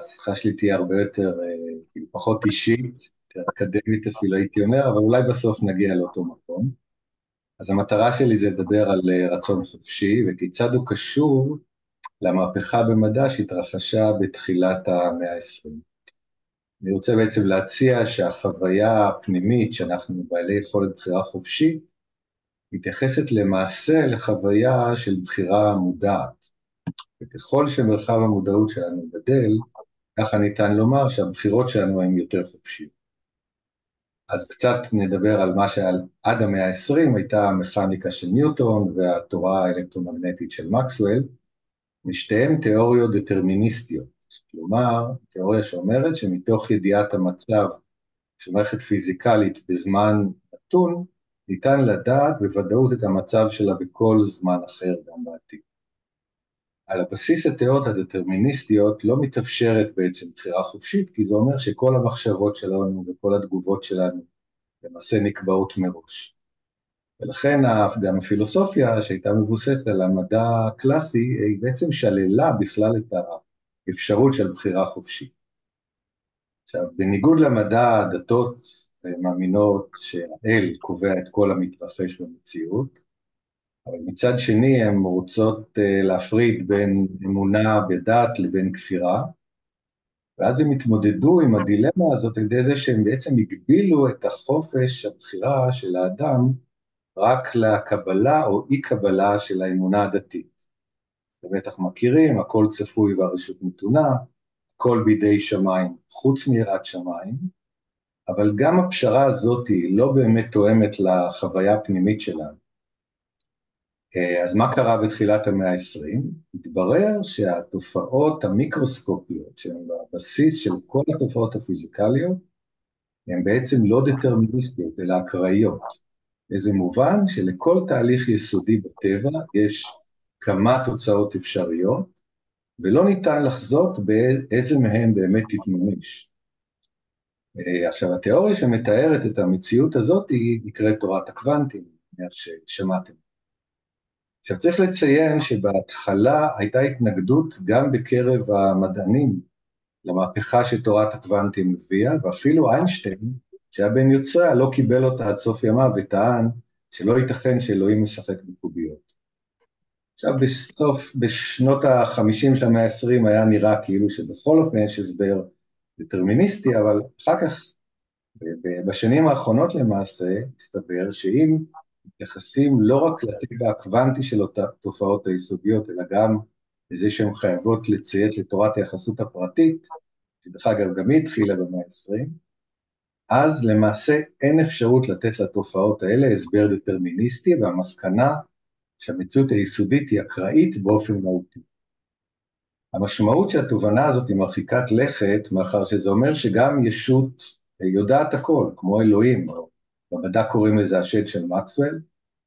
השיחה שלי תהיה הרבה יותר, כאילו פחות אישית, יותר אקדמית אפילו הייתי אומר, אבל אולי בסוף נגיע לאותו מקום. אז המטרה שלי זה לדבר על רצון חופשי, וכיצד הוא קשור למהפכה במדע שהתרחשה בתחילת המאה ה-20. אני רוצה בעצם להציע שהחוויה הפנימית שאנחנו בעלי יכולת בחירה חופשית, מתייחסת למעשה לחוויה של בחירה מודעת. וככל שמרחב המודעות שלנו גדל, ככה ניתן לומר שהבחירות שלנו הן יותר חופשיות. אז קצת נדבר על מה שעד המאה ה-20 הייתה המכניקה של ניוטון והתורה האלקטרומגנטית של מקסוול, ושתיהן תיאוריות דטרמיניסטיות, כלומר, תיאוריה שאומרת שמתוך ידיעת המצב של מערכת פיזיקלית בזמן נתון, ניתן לדעת בוודאות את המצב שלה בכל זמן אחר גם בעתיד. על הבסיס התיאוריות הדטרמיניסטיות לא מתאפשרת בעצם בחירה חופשית, כי זה אומר שכל המחשבות שלנו וכל התגובות שלנו למעשה נקבעות מראש. ולכן גם הפילוסופיה שהייתה מבוססת על המדע הקלאסי, היא בעצם שללה בכלל את האפשרות של בחירה חופשית. עכשיו, בניגוד למדע, הדתות מאמינות שהאל קובע את כל המתרחש במציאות, אבל מצד שני הן רוצות להפריד בין אמונה בדת לבין כפירה, ואז הם התמודדו עם הדילמה הזאת על ידי זה שהם בעצם הגבילו את החופש הבחירה של האדם רק לקבלה או אי קבלה של האמונה הדתית. אתם בטח מכירים, הכל צפוי והרשות נתונה, הכל בידי שמיים חוץ מיראת שמיים, אבל גם הפשרה הזאת היא לא באמת תואמת לחוויה הפנימית שלנו. אז מה קרה בתחילת המאה ה-20? התברר שהתופעות המיקרוסקופיות, שהן בבסיס של כל התופעות הפיזיקליות, הן בעצם לא דטרמיניסטיות, אלא אקראיות. איזה מובן שלכל תהליך יסודי בטבע יש כמה תוצאות אפשריות, ולא ניתן לחזות באיזה מהן באמת תתממש. עכשיו, התיאוריה שמתארת את המציאות הזאת היא נקראת תורת הקוונטים, איך ששמעתם. עכשיו צריך לציין שבהתחלה הייתה התנגדות גם בקרב המדענים למהפכה שתורת הקוונטים הביאה, ואפילו איינשטיין, שהיה בן יוצריה, לא קיבל אותה עד סוף ימיו וטען שלא ייתכן שאלוהים משחק בקוביות. עכשיו בשנות ה-50 של המאה ה-20 היה נראה כאילו שבכל אופן יש הסבר דטרמיניסטי, אבל אחר כך בשנים האחרונות למעשה הסתבר שאם מתייחסים לא רק לטבע הקוונטי של התופעות היסודיות, אלא גם לזה שהן חייבות לציית לתורת היחסות הפרטית, שדרך אגב גם היא התחילה במאה ה-20, אז למעשה אין אפשרות לתת לתופעות האלה הסבר דטרמיניסטי, והמסקנה שהמציאות היסודית היא אקראית באופן מהותי. המשמעות שהתובנה הזאת היא מרחיקת לכת, מאחר שזה אומר שגם ישות יודעת הכל, כמו אלוהים, או במדע קוראים לזה השד של מקסוול,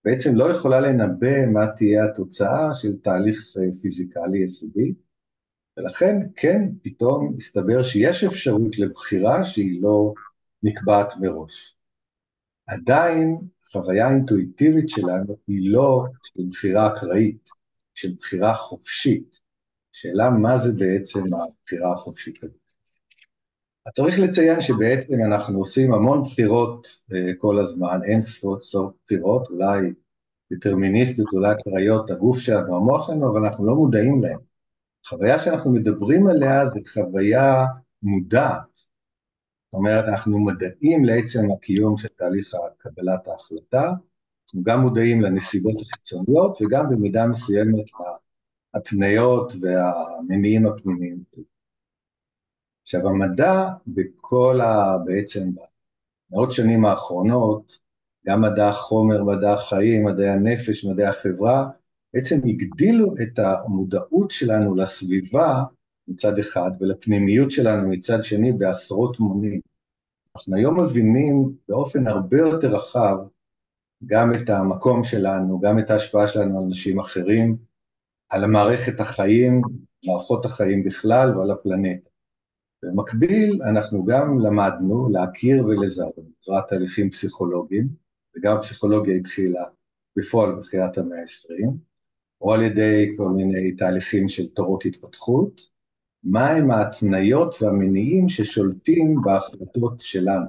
בעצם לא יכולה לנבא מה תהיה התוצאה של תהליך פיזיקלי יסודי, ולכן כן, פתאום הסתבר שיש אפשרות לבחירה שהיא לא נקבעת מראש. עדיין, החוויה האינטואיטיבית שלנו היא לא של בחירה אקראית, של בחירה חופשית. שאלה מה זה בעצם הבחירה החופשית הזאת. אז צריך לציין שבעצם אנחנו עושים המון בחירות כל הזמן, אין סוף בחירות, אולי דטרמיניסטיות, אולי אקראיות, הגוף שלנו, המוח שלנו, אבל אנחנו לא מודעים להם. החוויה שאנחנו מדברים עליה זה חוויה מודעת. זאת אומרת, אנחנו מדעים לעצם הקיום של תהליך קבלת ההחלטה, אנחנו גם מודעים לנסיבות החיצוניות, וגם במידה מסוימת להתניות והמניעים הפנימיים. עכשיו, המדע בכל בעצם במאות שנים האחרונות, גם מדע החומר, מדע החיים, מדעי הנפש, מדעי החברה, בעצם הגדילו את המודעות שלנו לסביבה מצד אחד, ולפנימיות שלנו מצד שני בעשרות מונים. אנחנו היום מבינים באופן הרבה יותר רחב, גם את המקום שלנו, גם את ההשפעה שלנו על אנשים אחרים, על המערכת החיים, מערכות החיים בכלל ועל הפלנטה. במקביל, אנחנו גם למדנו להכיר ולזהות, בעזרת תהליכים פסיכולוגיים, וגם הפסיכולוגיה התחילה בפועל בתחילת המאה ה-20, או על ידי כל מיני תהליכים של תורות התפתחות, מהם ההתניות והמניעים ששולטים בהחלטות שלנו.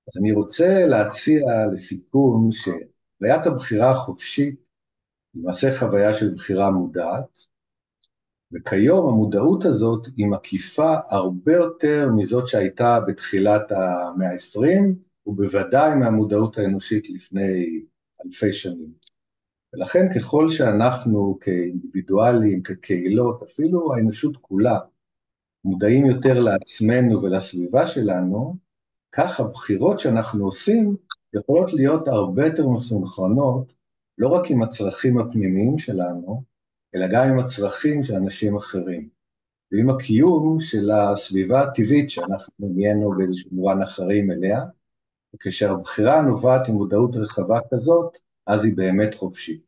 אז אני רוצה להציע לסיכום שחוויית הבחירה החופשית היא למעשה חוויה של בחירה מודעת, וכיום המודעות הזאת היא מקיפה הרבה יותר מזאת שהייתה בתחילת המאה ה-20, ובוודאי מהמודעות האנושית לפני אלפי שנים. ולכן ככל שאנחנו כאינדיבידואלים, כקהילות, אפילו האנושות כולה, מודעים יותר לעצמנו ולסביבה שלנו, כך הבחירות שאנחנו עושים יכולות להיות הרבה יותר מסונכרנות, לא רק עם הצרכים הפנימיים שלנו, אלא גם עם הצרכים של אנשים אחרים, ועם הקיום של הסביבה הטבעית שאנחנו נהיינו באיזשהו מובן אחרים אליה, וכשהבחירה נובעת עם מודעות רחבה כזאת, אז היא באמת חופשית.